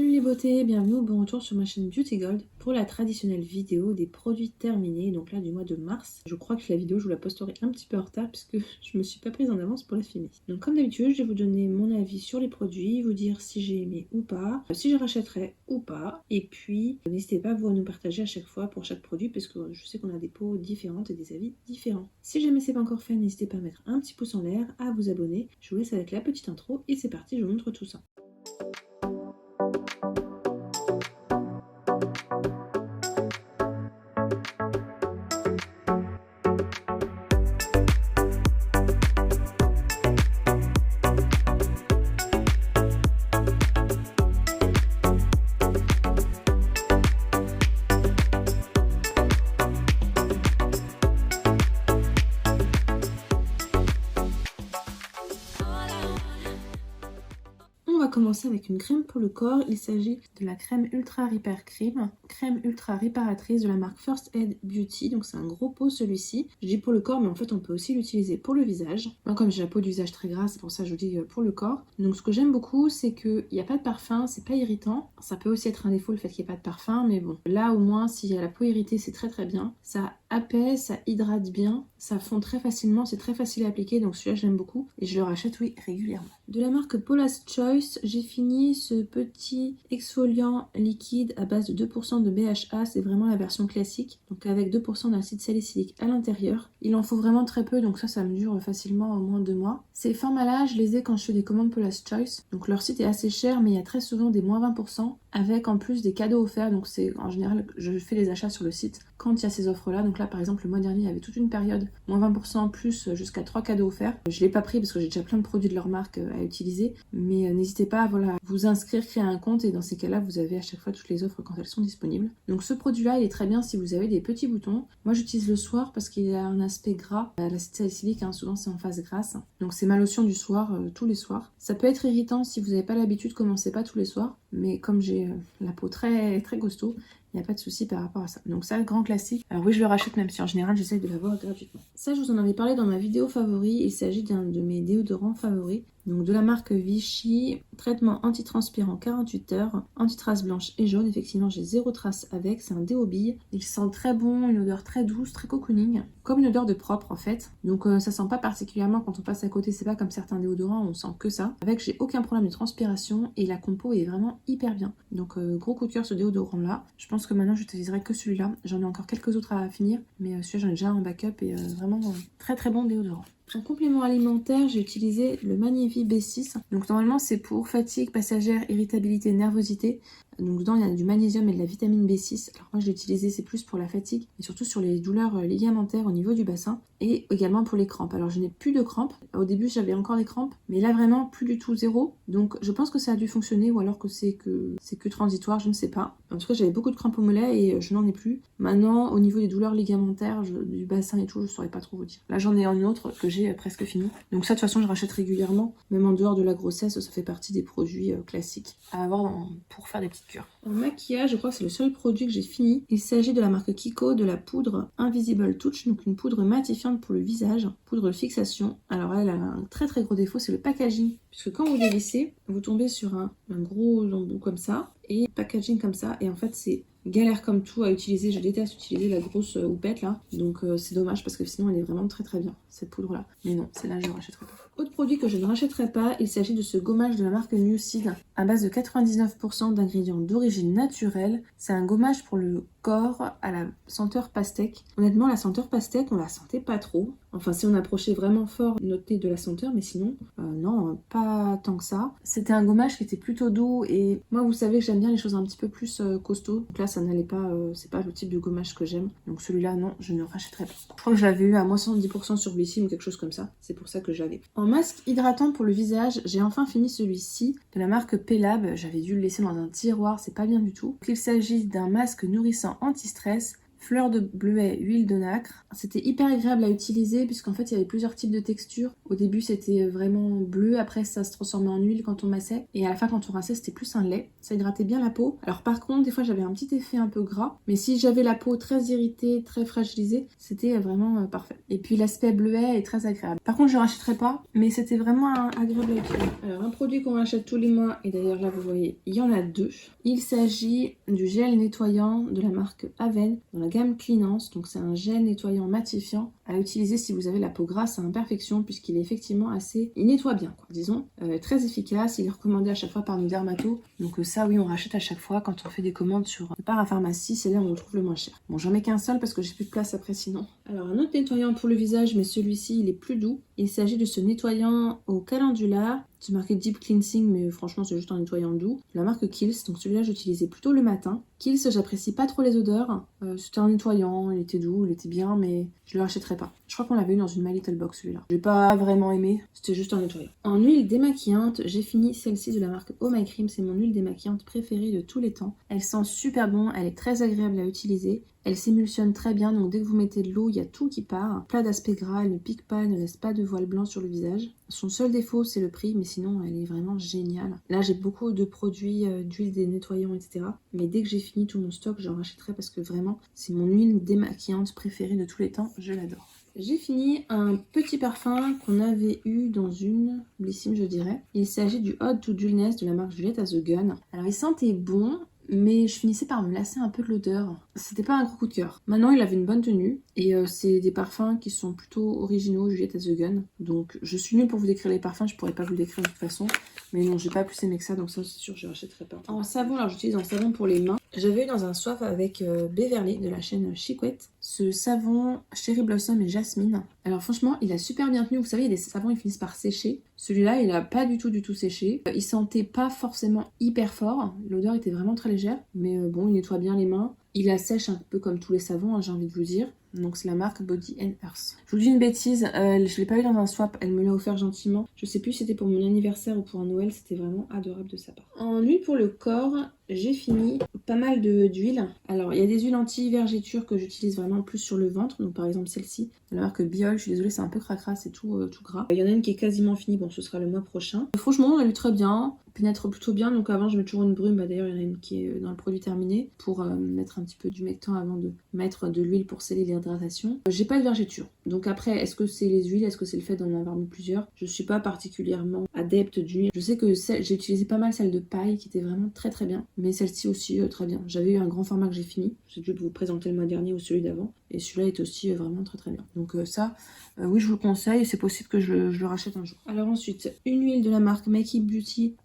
Salut les beautés, bienvenue au bon retour sur ma chaîne Beauty Gold pour la traditionnelle vidéo des produits terminés, donc là du mois de mars. Je crois que la vidéo je vous la posterai un petit peu en retard puisque je me suis pas prise en avance pour la filmer. Donc comme d'habitude je vais vous donner mon avis sur les produits, vous dire si j'ai aimé ou pas, si je rachèterai ou pas, et puis n'hésitez pas vous à nous partager à chaque fois pour chaque produit parce que je sais qu'on a des peaux différentes et des avis différents. Si jamais c'est pas encore fait, n'hésitez pas à mettre un petit pouce en l'air, à vous abonner. Je vous laisse avec la petite intro et c'est parti, je vous montre tout ça. On va commencer avec une crème pour le corps. Il s'agit de la crème Ultra Repair Cream, crème ultra réparatrice de la marque First Aid Beauty. Donc c'est un gros pot celui-ci. Je dis pour le corps, mais en fait on peut aussi l'utiliser pour le visage. Moi comme j'ai la peau du visage très grasse, c'est pour ça que je vous dis pour le corps. Donc ce que j'aime beaucoup, c'est qu'il n'y a pas de parfum, c'est pas irritant. Ça peut aussi être un défaut le fait qu'il n'y ait pas de parfum, mais bon. Là au moins, s'il y a la peau irritée, c'est très très bien. Ça apaise, ça hydrate bien, ça fond très facilement, c'est très facile à appliquer. Donc celui-là j'aime beaucoup et je le rachète, oui, régulièrement. De la marque Paula's Choice, j'ai fini ce petit exfoliant liquide à base de 2% de BHA, c'est vraiment la version classique, donc avec 2% d'acide salicylique à l'intérieur. Il en faut vraiment très peu, donc ça me dure facilement au moins 2 mois. Ces formats-là, je les ai quand je fais des commandes Paula's Choice, donc leur site est assez cher, mais il y a très souvent des moins 20%, avec en plus des cadeaux offerts, donc c'est en général, je fais les achats sur le site quand il y a ces offres-là. Donc là, par exemple, le mois dernier, il y avait toute une période, moins 20% plus jusqu'à 3 cadeaux offerts. Je ne l'ai pas pris parce que j'ai déjà plein de produits de leur marque à utiliser, mais n'hésitez pas à vous inscrire, créer un compte, et dans ces cas-là, vous avez à chaque fois toutes les offres quand elles sont disponibles. Donc ce produit-là, il est très bien si vous avez des petits boutons. Moi, j'utilise le soir parce qu'il a un aspect gras. L'acide salicylique, souvent, c'est en phase grasse. Donc c'est ma lotion du soir, tous les soirs. Ça peut être irritant si vous n'avez pas l'habitude, commencez pas tous les soirs, mais comme j'ai la peau très, très costaud, il n'y a pas de souci par rapport à ça. Donc ça, grand classique. Alors oui, je le rachète même si en général, j'essaye de l'avoir gratuitement. Ça, je vous en avais parlé dans ma vidéo favori. Il s'agit d'un de mes déodorants favoris. Donc de la marque Vichy, traitement antitranspirant 48 heures, anti-traces blanches et jaunes. Effectivement, j'ai 0 trace avec, c'est un déo bille. Il sent très bon, une odeur très douce, très cocooning, comme une odeur de propre en fait. Donc ça sent pas particulièrement quand on passe à côté, c'est pas comme certains déodorants, on sent que ça. Avec, j'ai aucun problème de transpiration et la compo est vraiment hyper bien. Donc gros coup de cœur ce déodorant là. Je pense que maintenant j'utiliserai que celui-là. J'en ai encore quelques autres à finir, mais celui-là j'en ai déjà en backup et vraiment très très bon déodorant. En complément alimentaire, j'ai utilisé le Magnifi B6. Donc normalement c'est pour fatigue passagère, irritabilité, nervosité. Donc dedans il y a du magnésium et de la vitamine B6. Alors moi je l'ai utilisé, c'est plus pour la fatigue et surtout sur les douleurs ligamentaires au niveau du bassin et également pour les crampes. Alors je n'ai plus de crampes. Au début j'avais encore des crampes, mais là vraiment plus du tout, zéro. Donc je pense que ça a dû fonctionner ou alors que c'est que transitoire, je ne sais pas. En tout cas j'avais beaucoup de crampes au mollet et je n'en ai plus. Maintenant au niveau des douleurs ligamentaires, du bassin et tout, je saurais pas trop vous dire. Là j'en ai une autre que j'ai presque fini. Donc ça de toute façon je rachète régulièrement, même en dehors de la grossesse, ça fait partie des produits classiques à avoir pour faire des petites cures. En maquillage, je crois que c'est le seul produit que j'ai fini. Il s'agit de la marque Kiko, de la poudre Invisible Touch, donc une poudre matifiante pour le visage, poudre de fixation. Alors elle a un très très gros défaut, c'est le packaging, puisque quand vous dévissez, vous tombez sur un gros embout comme ça, et packaging comme ça, et en fait c'est galère comme tout à utiliser. Je déteste utiliser la grosse houppette là, donc c'est dommage parce que sinon elle est vraiment très très bien cette poudre là, mais non, celle-là je ne rachèterai pas. Autre produit que je ne rachèterai pas, il s'agit de ce gommage de la marque Nucid à base de 99% d'ingrédients d'origine naturelle. C'est un gommage pour le corps à la senteur pastèque. Honnêtement la senteur pastèque on la sentait pas trop, enfin si on approchait vraiment fort noté de la senteur, mais sinon non, pas tant que ça. C'était un gommage qui était plutôt doux et moi vous savez que j'aime bien les choses un petit peu plus costauds, donc là ça n'allait pas, c'est pas le type de gommage que j'aime, donc celui-là non, je ne rachèterai pas. Je crois que je l'avais eu à moins 70% sur Blissim ou quelque chose comme ça, c'est pour ça que je l'avais. En masque hydratant pour le visage, j'ai enfin fini celui-ci de la marque Pelab. J'avais dû le laisser dans un tiroir, c'est pas bien du tout. Donc, il s'agit d'un masque nourrissant anti-stress fleur de bleuet, huile de nacre. C'était hyper agréable à utiliser puisqu'en fait il y avait plusieurs types de textures. Au début c'était vraiment bleu, après ça se transformait en huile quand on massait. Et à la fin quand on rinçait c'était plus un lait. Ça hydratait bien la peau. Alors par contre des fois j'avais un petit effet un peu gras. Mais si j'avais la peau très irritée, très fragilisée, c'était vraiment parfait. Et puis l'aspect bleuet est très agréable. Par contre je ne rachèterai pas, mais c'était vraiment agréable à utiliser. Alors un produit qu'on rachète tous les mois, et d'ailleurs là vous voyez, il y en a deux. Il s'agit du gel nettoyant de la marque Aven dans la gamme Cleanance. Donc c'est un gel nettoyant matifiant à utiliser si vous avez la peau grasse à imperfection puisqu'il est effectivement assez... Il nettoie bien quoi, disons. Très efficace, il est recommandé à chaque fois par nos dermatos. Donc ça oui on rachète à chaque fois quand on fait des commandes sur parapharmacie, c'est là où on le trouve le moins cher. Bon j'en mets qu'un seul parce que j'ai plus de place après sinon. Alors un autre nettoyant pour le visage mais celui-ci il est plus doux. Il s'agit de ce nettoyant au calendula. C'est marqué Deep Cleansing, mais franchement, c'est juste un nettoyant doux. La marque Kiehl's, donc celui-là, j'utilisais plutôt le matin. Kiehl's, j'apprécie pas trop les odeurs. C'était un nettoyant, il était doux, il était bien, mais je le rachèterai pas. Je crois qu'on l'avait eu dans une My Little Box, celui-là. Je l'ai pas vraiment aimé, c'était juste un nettoyant. En huile démaquillante, j'ai fini celle-ci de la marque Oh My Cream. C'est mon huile démaquillante préférée de tous les temps. Elle sent super bon, elle est très agréable à utiliser. Elle s'émulsionne très bien, donc dès que vous mettez de l'eau, il y a tout qui part. Plat d'aspect gras, elle ne pique pas, elle ne laisse pas de voile blanc sur le visage. Son seul défaut, c'est le prix, mais sinon, elle est vraiment géniale. Là, j'ai beaucoup de produits d'huile des nettoyants, etc. Mais dès que j'ai fini tout mon stock, j'en rachèterai parce que vraiment, c'est mon huile démaquillante préférée de tous les temps. Je l'adore. J'ai fini un petit parfum qu'on avait eu dans une Blissim, je dirais. Il s'agit du Ode to Dullness de la marque Juliette as a Gun. Alors, il sentait bon, mais je finissais par me lasser un peu de l'odeur. C'était pas un gros coup de cœur. Maintenant, il avait une bonne tenue et c'est des parfums qui sont plutôt originaux, Juliette as a Gun. Donc, je suis nulle pour vous décrire les parfums, je pourrais pas vous le décrire de toute façon. Mais non, j'ai pas plus aimé que ça, donc ça, c'est sûr, je rachèterai pas. En savon, alors j'utilise un savon pour les mains. J'avais eu dans un swap avec Beverly de la chaîne Chicouette ce savon Cherry Blossom et Jasmine. Alors franchement, il a super bien tenu. Vous savez, il y a des savons, ils finissent par sécher. Celui-là, il a pas du tout séché. Il sentait pas forcément hyper fort. L'odeur était vraiment très légère. Mais bon, il nettoie bien les mains. Il assèche un peu comme tous les savons, hein, j'ai envie de vous dire. Donc c'est la marque Body & Earth. Je vous dis une bêtise, je l'ai pas eu dans un swap, elle me l'a offert gentiment. Je sais plus si c'était pour mon anniversaire ou pour un Noël, c'était vraiment adorable de sa part. En huile pour le corps, j'ai fini pas mal d'huiles. Alors il y a des huiles anti-vergéture que j'utilise vraiment plus sur le ventre. Donc par exemple celle-ci, de la marque Biol, je suis désolée c'est un peu cracra, c'est tout gras. Il y en a une qui est quasiment finie, bon ce sera le mois prochain. Franchement elle est très bien, pénètre plutôt bien. Donc avant je mets toujours une brume, d'ailleurs il y en a une qui est dans le produit terminé pour mettre un petit peu d'humectant avant de mettre de l'huile pour sceller l'hydratation. J'ai pas de vergéture. Donc après est-ce que c'est les huiles, est-ce que c'est le fait d'en avoir mis plusieurs? Je suis pas particulièrement adepte d'huile. Je sais que j'ai utilisé pas mal celle de paille qui était vraiment très très bien. Mais celle-ci aussi très bien. J'avais eu un grand format que j'ai fini. J'ai dû vous présenter le mois dernier ou celui d'avant. Et celui-là est aussi vraiment très très bien. Donc ça, oui je vous le conseille. C'est possible que je le rachète un jour. Alors ensuite, une huile de la marque Make It Beauty.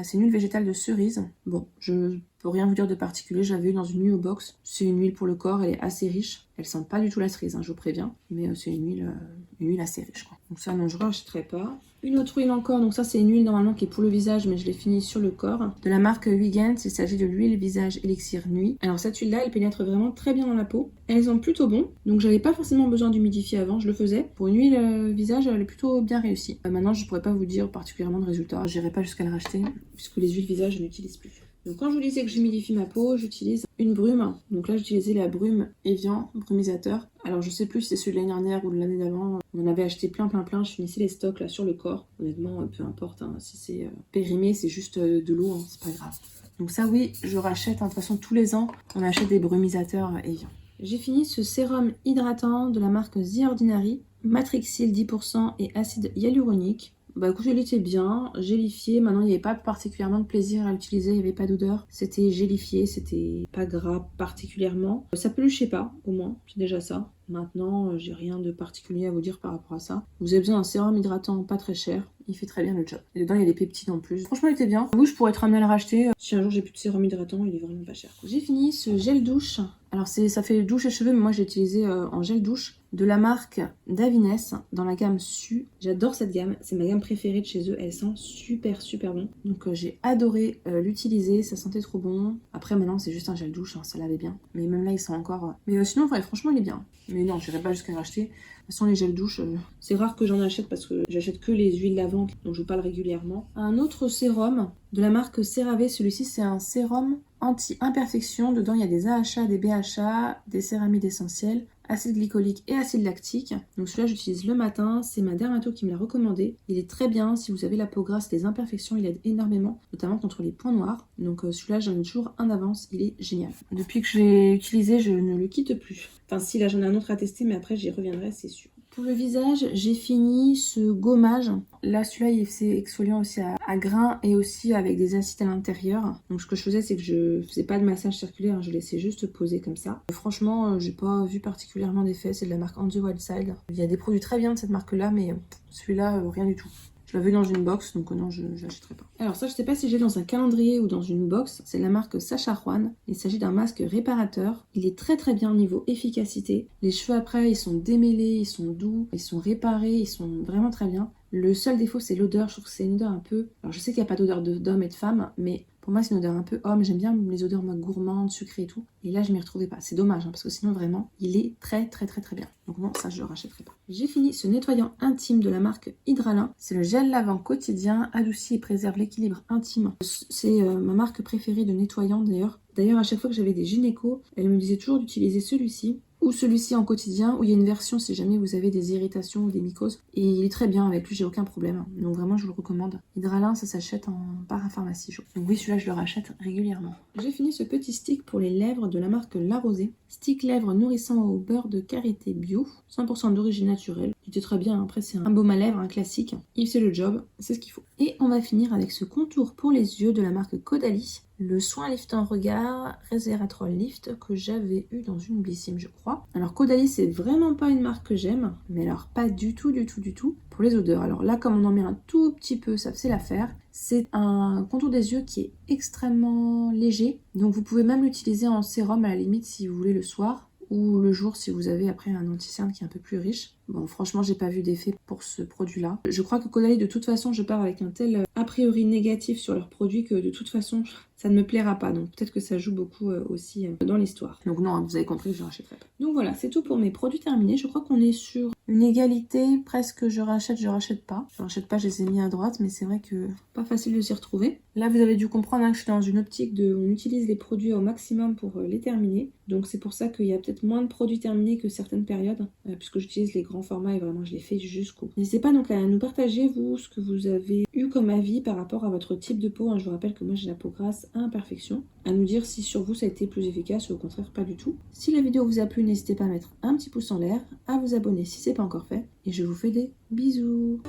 C'est une huile végétale de cerise. Bon, je peux rien vous dire de particulier. J'avais eu dans une Nuo Box. C'est une huile pour le corps. Elle est assez riche. Elle sent pas du tout la cerise, hein, je vous préviens. Mais c'est une huile assez riche, quoi. Donc ça, non, je ne rachèterai pas. Une autre huile encore, donc ça c'est une huile normalement qui est pour le visage, mais je l'ai finie sur le corps. De la marque Wiegand, il s'agit de l'huile visage élixir nuit. Alors cette huile-là, elle pénètre vraiment très bien dans la peau. Elles sont plutôt bon, donc j'avais pas forcément besoin d'humidifier avant, je le faisais. Pour une huile visage, elle est plutôt bien réussie. Maintenant, je pourrais pas vous dire particulièrement de résultats. J'irai pas jusqu'à le racheter, puisque les huiles visage, je n'utilise plus. Donc quand je vous disais que j'humidifie ma peau, j'utilise une brume. Donc là j'utilisais la brume Evian brumisateur. Alors je sais plus si c'est celui de l'année dernière ou de l'année d'avant. On en avait acheté plein. Je finissais les stocks là sur le corps. Honnêtement, peu importe, hein, si c'est périmé, c'est juste de l'eau, hein, c'est pas grave. Donc ça oui, je rachète, hein, de toute façon tous les ans, on achète des brumisateurs Evian. J'ai fini ce sérum hydratant de la marque The Ordinary. Matrixyl 10% et acide hyaluronique. Bah écoutez, il était bien, gélifié. Maintenant, il n'y avait pas particulièrement de plaisir à l'utiliser, il n'y avait pas d'odeur. C'était gélifié, c'était pas gras particulièrement. Ça peluchait pas, au moins, c'est déjà ça. Maintenant, j'ai rien de particulier à vous dire par rapport à ça. Vous avez besoin d'un sérum hydratant pas très cher. Il fait très bien le job. Et dedans, il y a des peptides en plus. Franchement, il était bien. Oui, je pourrais être amenée à le racheter. Si un jour j'ai plus de sérum hydratant, il est vraiment pas cher. J'ai fini ce gel douche. Alors, ça fait douche et cheveux, mais moi, j'ai utilisé en gel douche de la marque Davines dans la gamme Su. J'adore cette gamme, c'est ma gamme préférée de chez eux, elle sent super super bon. Donc j'ai adoré l'utiliser, ça sentait trop bon. Après maintenant c'est juste un gel douche, hein, ça lavait bien. Mais même là il sent encore... Mais sinon franchement il est bien. Mais non, je n'irai pas jusqu'à racheter. De toute façon, les gels douche, c'est rare que j'en achète parce que j'achète que les huiles lavantes dont je vous parle régulièrement. Un autre sérum de la marque CeraVe, celui-ci c'est un sérum anti-imperfection. Dedans il y a des AHA, des BHA, des céramides essentielles, acide glycolique et acide lactique. Donc celui-là j'utilise le matin, c'est ma dermato qui me l'a recommandé. Il est très bien si vous avez la peau grasse, les imperfections, il aide énormément, notamment contre les points noirs. Donc celui-là j'en ai toujours un d'avance, il est génial. Depuis que je l'ai utilisé, je ne le quitte plus. Enfin si, là j'en ai un autre à tester, mais après j'y reviendrai, c'est sûr. Pour le visage, j'ai fini ce gommage. Là, celui-là, c'est exfoliant aussi à grains et aussi avec des acides à l'intérieur. Donc, ce que je faisais, c'est que je faisais pas de massage circulaire, hein, je laissais juste poser comme ça. Franchement, j'ai pas vu particulièrement d'effet. C'est de la marque On The Wild Side. Il y a des produits très bien de cette marque-là, mais celui-là, rien du tout. Je l'avais dans une box, donc non, je n'achèterai pas. Alors ça, je sais pas si j'ai dans un calendrier ou dans une box. C'est la marque Sacha Juan. Il s'agit d'un masque réparateur. Il est très très bien au niveau efficacité. Les cheveux après, ils sont démêlés, ils sont doux, ils sont réparés, ils sont vraiment très bien. Le seul défaut, c'est l'odeur. Je trouve que c'est une odeur un peu... Alors je sais qu'il n'y a pas d'odeur d'homme et de femme, mais... Pour moi, c'est une odeur un peu homme. J'aime bien les odeurs gourmandes, sucrées et tout. Et là, je m'y retrouvais pas. C'est dommage, hein, parce que sinon, vraiment, il est très, très, très, très bien. Donc non, ça, je le rachèterai pas. J'ai fini ce nettoyant intime de la marque Hydralin. C'est le gel lavant quotidien, adoucit et préserve l'équilibre intime. C'est ma marque préférée de nettoyant, d'ailleurs. D'ailleurs, à chaque fois que j'avais des gynécos, elle me disait toujours d'utiliser celui-ci. Ou celui-ci en quotidien, où il y a une version si jamais vous avez des irritations ou des mycoses. Et il est très bien avec lui, j'ai aucun problème. Donc vraiment, je vous le recommande. Hydralin, ça s'achète en parapharmacie. Donc oui, celui-là, je le rachète régulièrement. J'ai fini ce petit stick pour les lèvres de la marque La Rosée. Stick lèvres nourrissant au beurre de karité bio, 100% d'origine naturelle. Il était très bien, après c'est un baume à lèvres, un classique. Il fait le job, c'est ce qu'il faut. Et on va finir avec ce contour pour les yeux de la marque Caudalie. Le soin liftant regard Resveratrol Lift que j'avais eu dans une Blissim, je crois. Alors Caudalie, c'est vraiment pas une marque que j'aime, mais alors pas du tout pour les odeurs. Alors là, comme on en met un tout petit peu, ça fait l'affaire. C'est un contour des yeux qui est extrêmement léger, donc vous pouvez même l'utiliser en sérum à la limite si vous voulez le soir ou le jour si vous avez après un anti-cerne qui est un peu plus riche. Bon, franchement, j'ai pas vu d'effet pour ce produit-là. Je crois que Caudalie, de toute façon, je pars avec un tel a priori négatif sur leurs produits que de toute façon, ça ne me plaira pas. Donc peut-être que ça joue beaucoup aussi dans l'histoire. Donc non, vous avez compris, je ne rachèterai pas. Donc voilà, c'est tout pour mes produits terminés. Je crois qu'on est sur une égalité, presque je rachète pas. Je rachète pas, je les ai mis à droite, mais c'est vrai que pas facile de s'y retrouver. Là, vous avez dû comprendre que je suis dans une optique de... On utilise les produits au maximum pour les terminer. Donc c'est pour ça qu'il y a peut-être moins de produits terminés que certaines périodes, puisque j'utilise les grands formats et vraiment je les fais jusqu'au bout. N'hésitez pas donc à nous partager, vous, ce que vous avez eu comme avis par rapport à votre type de peau. Je vous rappelle que moi j'ai la peau grasse à imperfection. À nous dire si sur vous ça a été plus efficace ou au contraire pas du tout. Si la vidéo vous a plu, n'hésitez pas à mettre un petit pouce en l'air, à vous abonner si c'est pas encore fait. Et je vous fais des bisous.